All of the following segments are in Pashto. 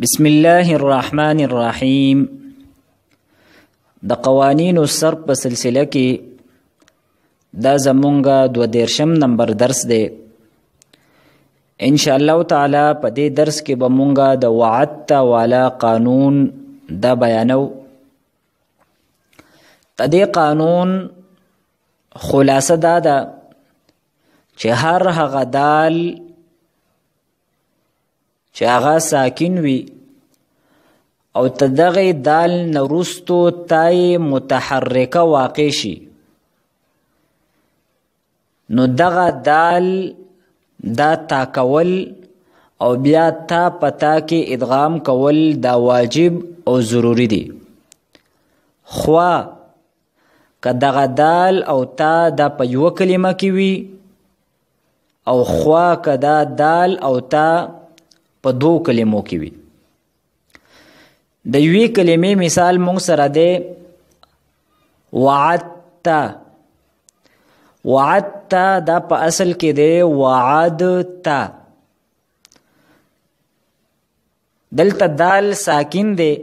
بسم الله الرحمن الرحیم. د قوانینو صرف په سلسله کې دا زمونږه 22 نمبر درس دی. ان شاء الله تعالی په دې درس کې به مونږه د وعدت والا قانون دا بیانو. د دې قانون خلاصه دا ده چې هر هغه دال چې هغه ساکن وي او تدغه دال نورستو تای متحرکه واقع شي، نو دغه دال دا تا کول او بیا تا پتا کې ادغام کول دا واجب او ضروری دی. خوا که دغه دال او تا دا په یو کلمه کې وي او خوا که دا دال او تا په 2 کلمو کې وي. د یوې کلمې مثال مونږ سره دی وعدت. وعدت دا په اصل کې دی وعدت. دلته دال ساکن دی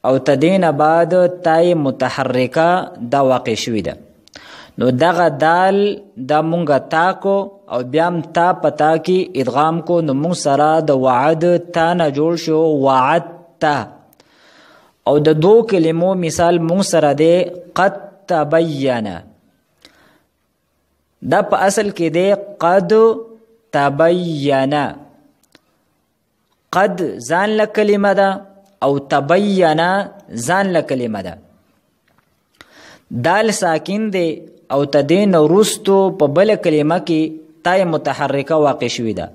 او تدین بعد تای متحرکه دا واقع شوی ده، نو دغه دال دا مونږه تاکو او بیام تا پتا کې ادغام کو، نو مونږ سره د وعد تا نه جوړ شو وعدت. او د 2 کلمو مثال مونږ سره دی قد تبین. دا په اصل کې دی قد تبین. قد ځان له کلمه ده او تبین ځان له کلمه ده. دال ساکن دی او تدین وروستو په بل کلمه کې تای متحرکه واقع شوی ده،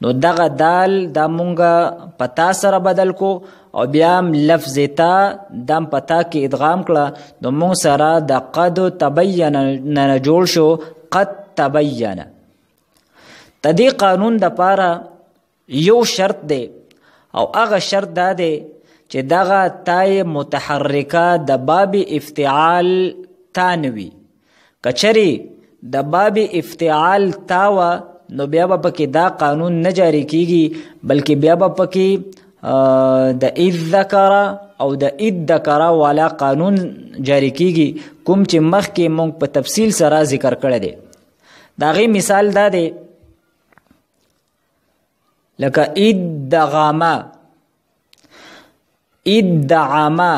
نو دغه دال دا مونږه پتا سره بدل کو او بیا لفظ تا دم پتا کې ادغام کړه، نو مونږ سره د قد تبین نه جوړ شو قد تبین. تدې قانون د پاره یو شرط دی او هغه شرط دا دی چې دغه تای متحرکه د باب افتعال تانوي. کچری د باب افتعال تاوا نو بیا به پکې دا قانون نه جاری کیږي، بلکې بیا به پکې د اذ ذکر او د اذ ذکر والا قانون جاری کیږي، کوم چې مخکې مونږ په تفصیل سره ذکر کړی دی. دا غي مثال دا دی لکه ادغاما. ادعاما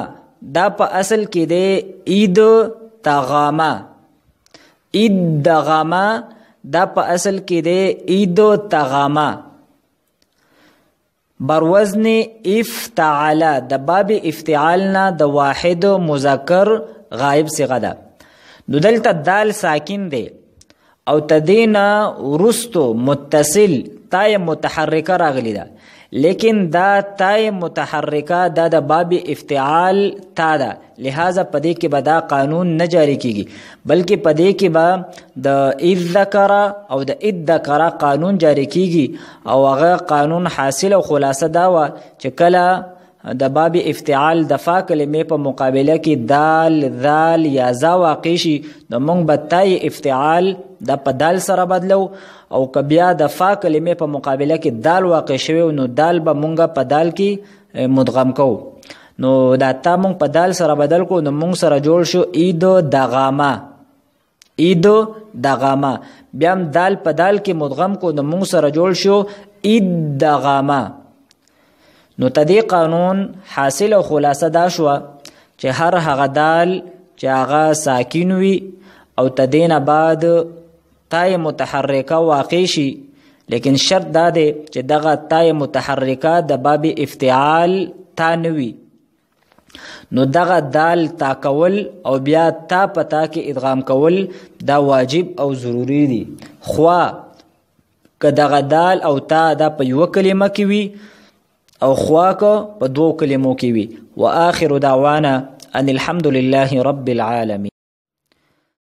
دا په اصل کې دی اید تغاما. ادغاما دا په اصل کې دی اید تغاما. بروزن افتعال د باب افتعالنا د واحد مذکر غائب صيغه ده، نو دلته دال ساکن دی او تدینا ورستو متصل تای متحرکه راغلی ده، لیکن دا تای متحرکه دا د باب افتعال تا ده، لہذا پدې کې به دا قانون نه جاری کیږي، بلکې پدې کې به د اذ ذکر او د اذ ذکر قانون جاری کیږي. او هغه قانون حاصل او خلاصه دا و چې کله د باب افتعال د فا کلمې په مقابله کې دال ذال یا ذا واقع شي، نو موږ به تای افتعال د په دال سره بدلو، او که بیا د فا کلمې په مقابله کې دال واقع شوی نو دال به مونږه په دال کې مدغم کوو، نو دا تا مونږ په دال سره بدل کو، نو مونږ سره جوړ شو ایدو دغاما. ایدو دغاما بیا هم دال په دال کې مدغم کو، نو مونږ سره جوړ شو اید دغاما. نو تدې قانون حاصل او خلاصه دا شو چې هر هغه دال چې هغه ساکن وي او تدین بعد تای متحرکه واقع شي، لیکن شرط دا دی چې دغه تای متحرکه د باب افتعال تا نوي، نو دغه دال تا کول او بیا تا پتا کې ادغام کول دا واجب او ضروری دی. خوا که دغه دال او تا دا په یو کلمه کې وي او خوا که په 2 کلمو کې وي. واخر دعوانا ان الحمد لله رب العالمين.